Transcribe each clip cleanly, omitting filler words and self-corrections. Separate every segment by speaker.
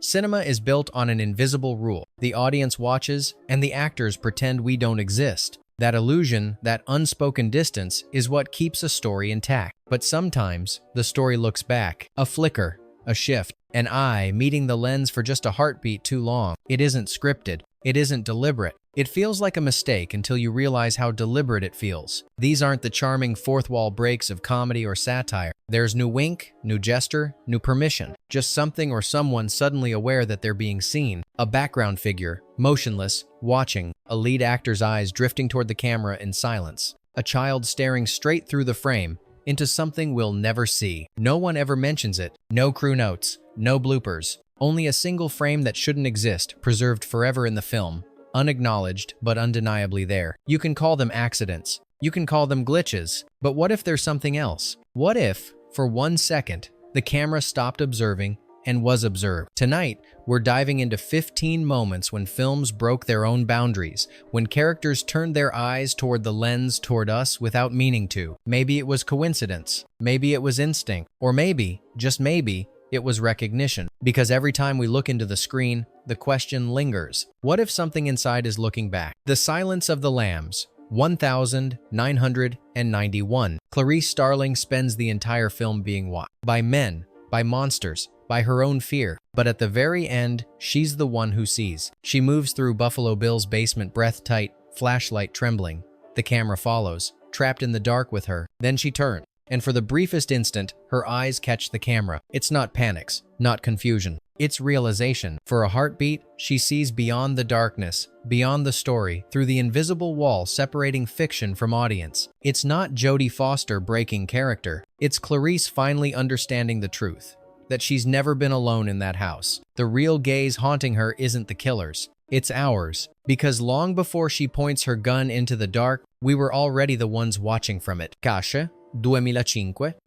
Speaker 1: Cinema is built on an invisible rule. The audience watches, and the actors pretend we don't exist. That illusion, that unspoken distance, is what keeps a story intact. But sometimes, the story looks back. A flicker, a shift, an eye meeting the lens for just a heartbeat too long. It isn't scripted. It isn't deliberate. It feels like a mistake until you realize how deliberate it feels. These aren't the charming fourth-wall breaks of comedy or satire. There's new wink, new gesture, new permission. Just something or someone suddenly aware that they're being seen. A background figure, motionless, watching. A lead actor's eyes drifting toward the camera in silence. A child staring straight through the frame into something we'll never see. No one ever mentions it. No crew notes. No bloopers. Only a single frame that shouldn't exist, preserved forever in the film. Unacknowledged, but undeniably there. You can call them accidents. You can call them glitches. But what if there's something else? What if, for 1 second, the camera stopped observing and was observed? Tonight, we're diving into 15 moments when films broke their own boundaries, when characters turned their eyes toward the lens toward us without meaning to. Maybe it was coincidence. Maybe it was instinct. Or maybe, just maybe, it was recognition. Because every time we look into the screen, the question lingers. What if something inside is looking back? The Silence of the Lambs, 1991. Clarice Starling spends the entire film being watched. By men, by monsters, by her own fear. But at the very end, she's the one who sees. She moves through Buffalo Bill's basement breath-tight, flashlight trembling. The camera follows, trapped in the dark with her. Then she turns. And for the briefest instant, her eyes catch the camera. It's not panics, not confusion. It's realization. For a heartbeat, she sees beyond the darkness, beyond the story, through the invisible wall separating fiction from audience. It's not Jodie Foster breaking character. It's Clarice finally understanding the truth. That she's never been alone in that house. The real gaze haunting her isn't the killer's. It's ours. Because long before she points her gun into the dark, we were already the ones watching from it. Cash 2005.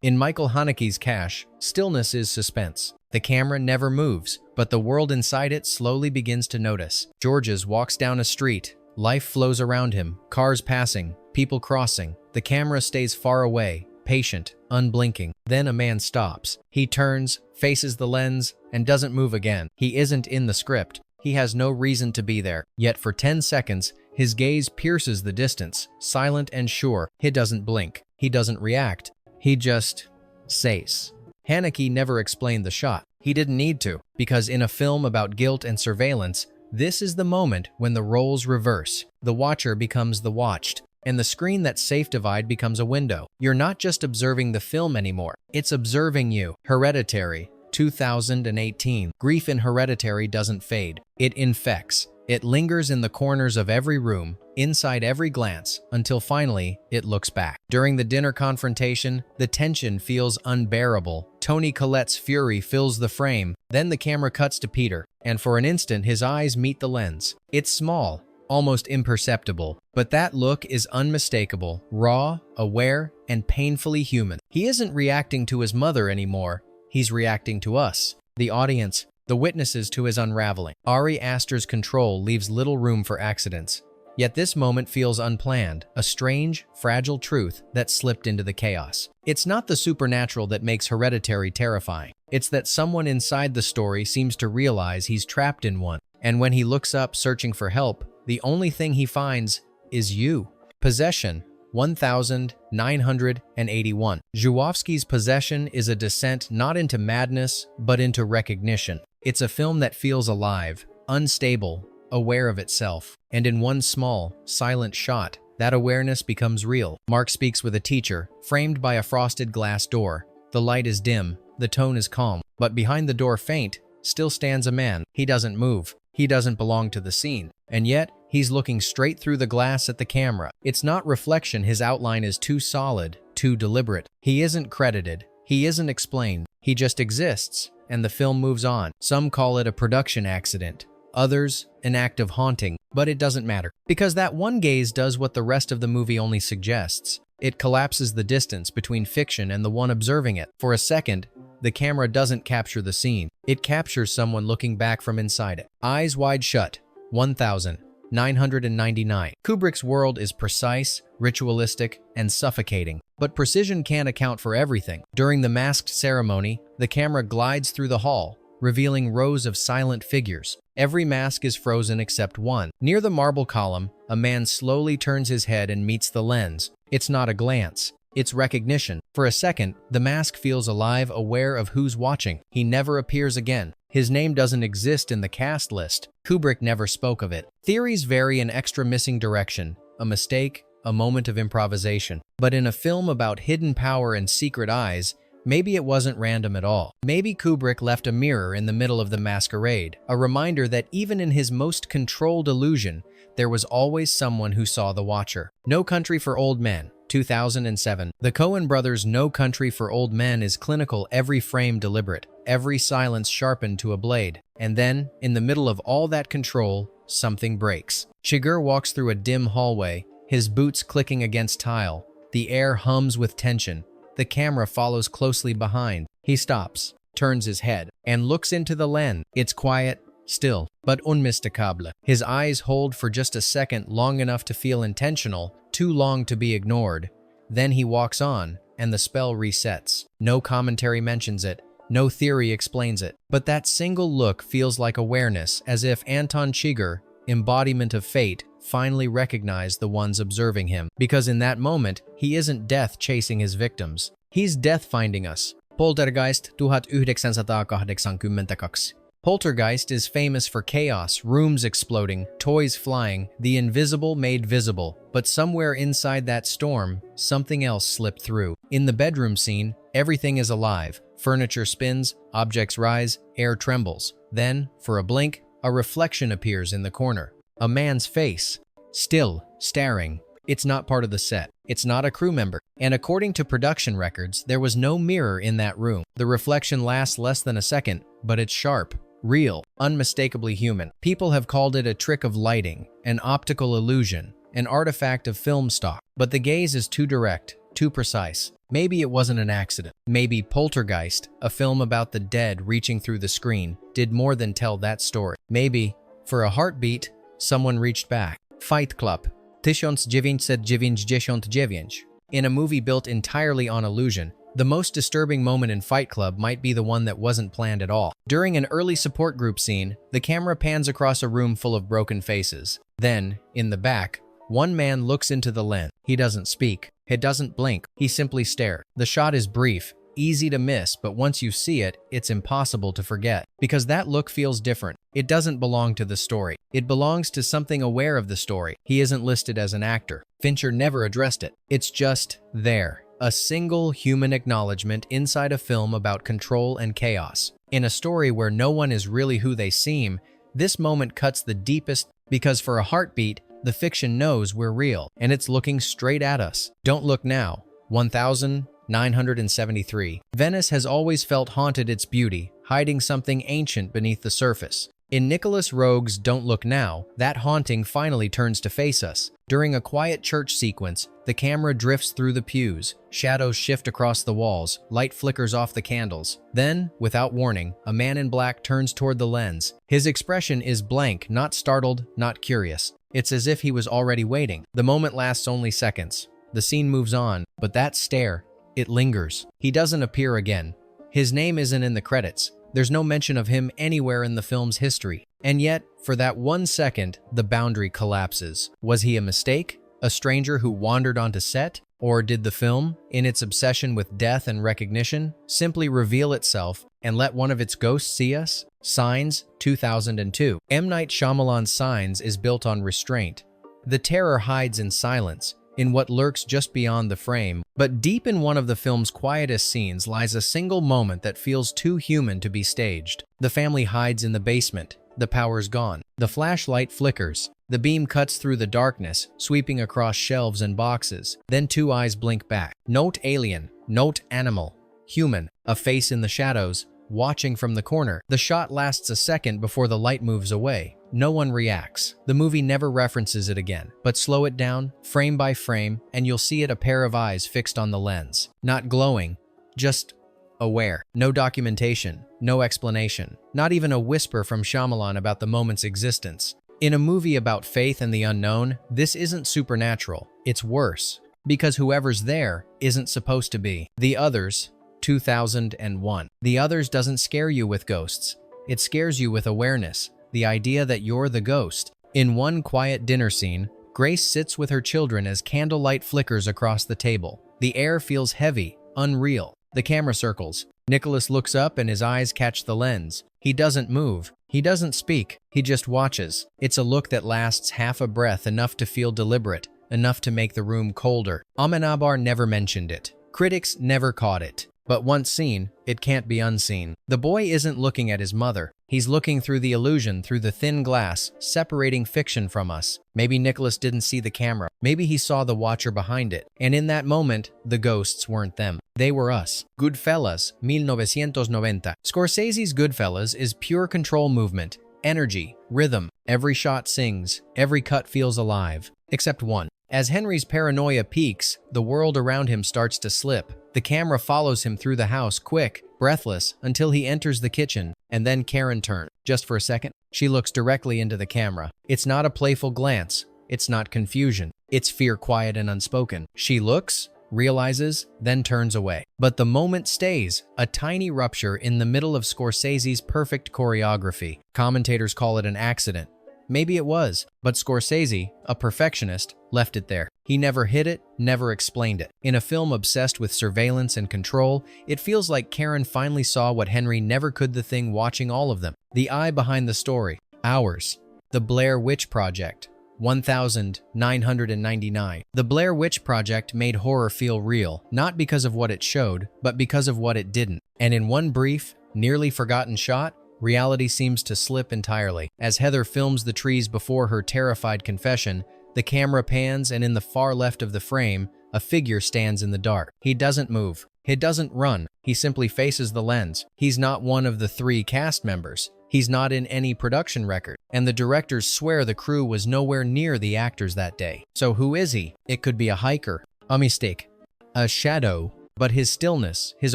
Speaker 1: In Michael Haneke's Cash, stillness is suspense. The camera never moves, but the world inside it slowly begins to notice. Georges walks down a street. Life flows around him. Cars passing, people crossing. The camera stays far away, patient, unblinking. Then a man stops. He turns, faces the lens, and doesn't move again. He isn't in the script. He has no reason to be there. Yet for 10 seconds, his gaze pierces the distance, silent and sure. He doesn't blink. He doesn't react. He just says. Haneke never explained the shot. He didn't need to, because in a film about guilt and surveillance, this is the moment when the roles reverse. The watcher becomes the watched, and the screen that's safe divide becomes a window. You're not just observing the film anymore. It's observing you. Hereditary, 2018. Grief in Hereditary doesn't fade. It infects. It lingers in the corners of every room, inside every glance, until finally, it looks back. During the dinner confrontation, the tension feels unbearable. Toni Collette's fury fills the frame. Then the camera cuts to Peter, and for an instant, his eyes meet the lens. It's small, almost imperceptible, but that look is unmistakable, raw, aware, and painfully human. He isn't reacting to his mother anymore. He's reacting to us, the audience, the witnesses to his unraveling. Ari Aster's control leaves little room for accidents. Yet this moment feels unplanned, a strange, fragile truth that slipped into the chaos. It's not the supernatural that makes Hereditary terrifying. It's that someone inside the story seems to realize he's trapped in one. And when he looks up searching for help, the only thing he finds is you. Possession, 1981. Zhukovsky's Possession is a descent not into madness, but into recognition. It's a film that feels alive, unstable, aware of itself. And in one small, silent shot, that awareness becomes real. Mark speaks with a teacher, framed by a frosted glass door. The light is dim, the tone is calm, but behind the door faint, still stands a man. He doesn't move. He doesn't belong to the scene. And yet, he's looking straight through the glass at the camera. It's not reflection. His outline is too solid, too deliberate. He isn't credited. He isn't explained. He just exists, and the film moves on. Some call it a production accident. Others, an act of haunting. But it doesn't matter. Because that one gaze does what the rest of the movie only suggests. It collapses the distance between fiction and the one observing it. For a second, the camera doesn't capture the scene. It captures someone looking back from inside it. Eyes wide shut. 1999. Kubrick's world is precise, ritualistic, and suffocating. But precision can't account for everything. During the masked ceremony, the camera glides through the hall, revealing rows of silent figures. Every mask is frozen except one. Near the marble column, a man slowly turns his head and meets the lens. It's not a glance. It's recognition. For a second, the mask feels alive, aware of who's watching. He never appears again. His name doesn't exist in the cast list. Kubrick never spoke of it. Theories vary an extra missing direction, a mistake, a moment of improvisation. But in a film about hidden power and secret eyes, maybe it wasn't random at all. Maybe Kubrick left a mirror in the middle of the masquerade, a reminder that even in his most controlled illusion, there was always someone who saw the watcher. No Country for Old Men, 2007. The Coen brothers' No Country for Old Men is clinical, every frame deliberate, every silence sharpened to a blade. And then, in the middle of all that control, something breaks. Chigurh walks through a dim hallway, his boots clicking against tile. The air hums with tension. The camera follows closely behind. He stops, turns his head, and looks into the lens. It's quiet, still, but unmistakable. His eyes hold for just a second, long enough to feel intentional, too long to be ignored. Then he walks on, and the spell resets. No commentary mentions it. No theory explains it. But that single look feels like awareness, as if Anton Chigurh, embodiment of fate, finally recognized the ones observing him. Because in that moment, he isn't death chasing his victims. He's death finding us. Poltergeist 1982. Poltergeist is famous for chaos, rooms exploding, toys flying, the invisible made visible. But somewhere inside that storm, something else slipped through. In the bedroom scene, everything is alive. Furniture spins, objects rise, air trembles. Then, for a blink, a reflection appears in the corner. A man's face, still, staring. It's not part of the set. It's not a crew member. And according to production records, there was no mirror in that room. The reflection lasts less than a second, but it's sharp, real, unmistakably human. People have called it a trick of lighting, an optical illusion, an artifact of film stock. But the gaze is too direct, too precise. Maybe it wasn't an accident. Maybe Poltergeist, a film about the dead reaching through the screen, did more than tell that story. Maybe, for a heartbeat, someone reached back. Fight Club 1999. In a movie built entirely on illusion, the most disturbing moment in Fight Club might be the one that wasn't planned at all. During an early support group scene, the camera pans across a room full of broken faces. Then, in the back, one man looks into the lens. He doesn't speak. He doesn't blink. He simply stares. The shot is brief, easy to miss, but once you see it, it's impossible to forget. Because that look feels different. It doesn't belong to the story. It belongs to something aware of the story. He isn't listed as an actor. Fincher never addressed it. It's just there. A single human acknowledgement inside a film about control and chaos. In a story where no one is really who they seem, this moment cuts the deepest because for a heartbeat, the fiction knows we're real, and it's looking straight at us. Don't Look Now, 1973. Venice has always felt haunted its beauty, hiding something ancient beneath the surface. In Nicholas Roeg's Don't Look Now, that haunting finally turns to face us. During a quiet church sequence, the camera drifts through the pews, shadows shift across the walls, light flickers off the candles. Then, without warning, a man in black turns toward the lens. His expression is blank, not startled, not curious. It's as if he was already waiting. The moment lasts only seconds. The scene moves on, but that stare, it lingers. He doesn't appear again. His name isn't in the credits. There's no mention of him anywhere in the film's history. And yet, for that 1 second, the boundary collapses. Was he a mistake? A stranger who wandered onto set? Or did the film, in its obsession with death and recognition, simply reveal itself and let one of its ghosts see us? Signs, 2002. M. Night Shyamalan's Signs is built on restraint. The terror hides in silence, in what lurks just beyond the frame. But deep in one of the film's quietest scenes lies a single moment that feels too human to be staged. The family hides in the basement. The power's gone. The flashlight flickers. The beam cuts through the darkness, sweeping across shelves and boxes. Then two eyes blink back. Note alien, note animal, human, a face in the shadows, watching from the corner. The shot lasts a second before the light moves away. No one reacts. The movie never references it again. But slow it down, frame by frame, and you'll see it a pair of eyes fixed on the lens. Not glowing, just aware. No documentation, no explanation. Not even a whisper from Shyamalan about the moment's existence. In a movie about faith and the unknown, this isn't supernatural. It's worse. Because whoever's there isn't supposed to be. The Others, 2001. The Others doesn't scare you with ghosts. It scares you with awareness, the idea that you're the ghost. In one quiet dinner scene, Grace sits with her children as candlelight flickers across the table. The air feels heavy, unreal. The camera circles. Nicholas looks up and his eyes catch the lens. He doesn't move. He doesn't speak. He just watches. It's a look that lasts half a breath, enough to feel deliberate, enough to make the room colder. Amenabar never mentioned it. Critics never caught it. But once seen, it can't be unseen. The boy isn't looking at his mother. He's looking through the illusion, through the thin glass, separating fiction from us. Maybe Nicholas didn't see the camera. Maybe he saw the watcher behind it. And in that moment, the ghosts weren't them. They were us. Goodfellas, 1990. Scorsese's Goodfellas is pure control movement, energy, rhythm. Every shot sings. Every cut feels alive. Except one. As Henry's paranoia peaks, the world around him starts to slip. The camera follows him through the house, quick, breathless, until he enters the kitchen, and then Karen turns. Just for a second, she looks directly into the camera. It's not a playful glance. It's not confusion. It's fear, quiet and unspoken. She looks, realizes, then turns away. But the moment stays, a tiny rupture in the middle of Scorsese's perfect choreography. Commentators call it an accident. Maybe it was, but Scorsese, a perfectionist, left it there. He never hid it, never explained it. In a film obsessed with surveillance and control, it feels like Karen finally saw what Henry never could, the thing watching all of them. The eye behind the story. Ours. The Blair Witch Project. 1999. The Blair Witch Project made horror feel real, not because of what it showed, but because of what it didn't. And in one brief, nearly forgotten shot, reality seems to slip entirely. As Heather films the trees before her terrified confession, the camera pans and in the far left of the frame, a figure stands in the dark. He doesn't move. He doesn't run. He simply faces the lens. He's not one of the 3 cast members. He's not in any production record. And the directors swear the crew was nowhere near the actors that day. So who is he? It could be a hiker, a mistake, a shadow. But his stillness, his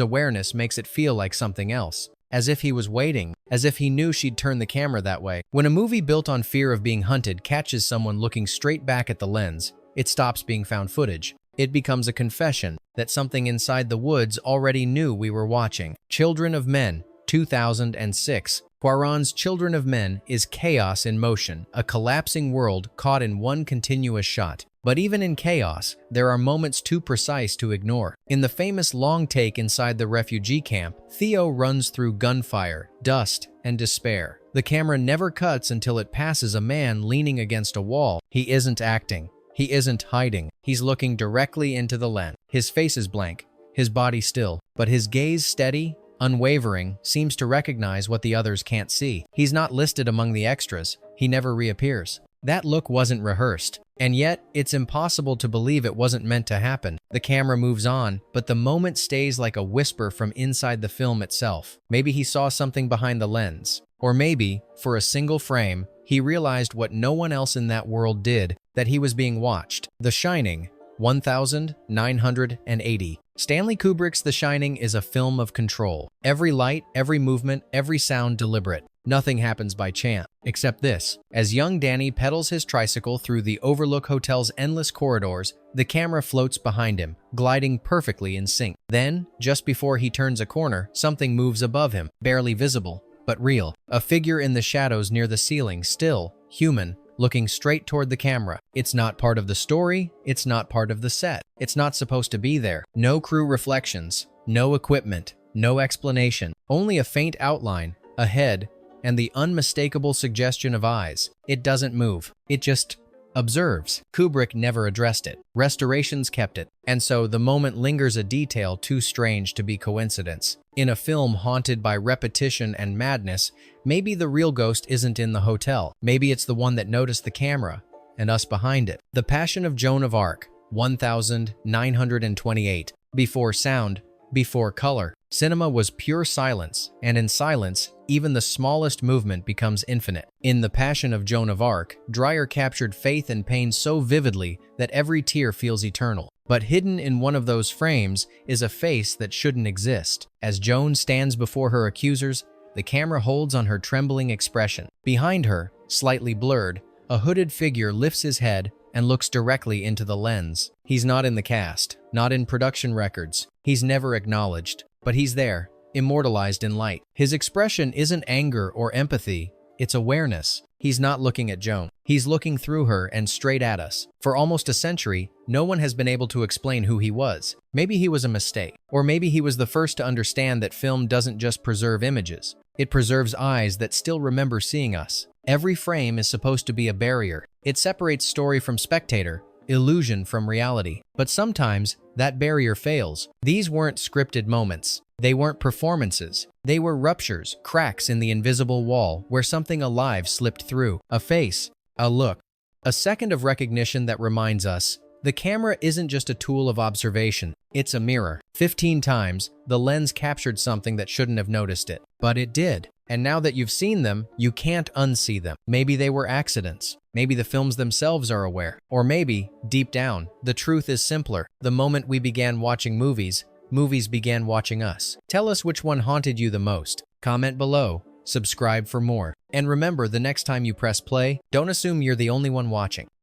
Speaker 1: awareness makes it feel like something else. As if he was waiting, as if he knew she'd turn the camera that way. When a movie built on fear of being hunted catches someone looking straight back at the lens, it stops being found footage. It becomes a confession that something inside the woods already knew we were watching. Children of Men, 2006. Cuarón's Children of Men is chaos in motion, a collapsing world caught in one continuous shot. But even in chaos, there are moments too precise to ignore. In the famous long take inside the refugee camp, Theo runs through gunfire, dust, and despair. The camera never cuts until it passes a man leaning against a wall. He isn't acting. He isn't hiding. He's looking directly into the lens. His face is blank, his body still, but his gaze steady, unwavering, seems to recognize what the others can't see. He's not listed among the extras. He never reappears. That look wasn't rehearsed. And yet, it's impossible to believe it wasn't meant to happen. The camera moves on, but the moment stays like a whisper from inside the film itself. Maybe he saw something behind the lens. Or maybe, for a single frame, he realized what no one else in that world did, that he was being watched. The Shining, 1980. Stanley Kubrick's The Shining is a film of control. Every light, every movement, every sound deliberate. Nothing happens by chance, except this. As young Danny pedals his tricycle through the Overlook Hotel's endless corridors, the camera floats behind him, gliding perfectly in sync. Then, just before he turns a corner, something moves above him, barely visible, but real. A figure in the shadows near the ceiling, still, human, looking straight toward the camera. It's not part of the story, it's not part of the set. It's not supposed to be there. No crew reflections, no equipment, no explanation. Only a faint outline, a head, and the unmistakable suggestion of eyes. It doesn't move. It just observes. Kubrick never addressed it. Restorations kept it. And so the moment lingers, a detail too strange to be coincidence. In a film haunted by repetition and madness, maybe the real ghost isn't in the hotel. Maybe it's the one that noticed the camera and us behind it. The Passion of Joan of Arc, 1928. Before sound, before color, cinema was pure silence, and in silence, even the smallest movement becomes infinite. In The Passion of Joan of Arc, Dreyer captured faith and pain so vividly that every tear feels eternal. But hidden in one of those frames is a face that shouldn't exist. As Joan stands before her accusers, the camera holds on her trembling expression. Behind her, slightly blurred, a hooded figure lifts his head and looks directly into the lens. He's not in the cast, not in production records. He's never acknowledged, but he's there, immortalized in light. His expression isn't anger or empathy, it's awareness. He's not looking at Joan. He's looking through her and straight at us. For almost a century, no one has been able to explain who he was. Maybe he was a mistake. Or maybe he was the first to understand that film doesn't just preserve images. It preserves eyes that still remember seeing us. Every frame is supposed to be a barrier. It separates story from spectator, illusion from reality. But sometimes, that barrier fails. These weren't scripted moments. They weren't performances. They were ruptures, cracks in the invisible wall where something alive slipped through. A face, a look, a second of recognition that reminds us, the camera isn't just a tool of observation, it's a mirror. 15 times, the lens captured something that shouldn't have noticed it. But it did. And now that you've seen them, you can't unsee them. Maybe they were accidents. Maybe the films themselves are aware. Or maybe, deep down, the truth is simpler. The moment we began watching movies, movies began watching us. Tell us which one haunted you the most. Comment below, subscribe for more. And remember, the next time you press play, don't assume you're the only one watching.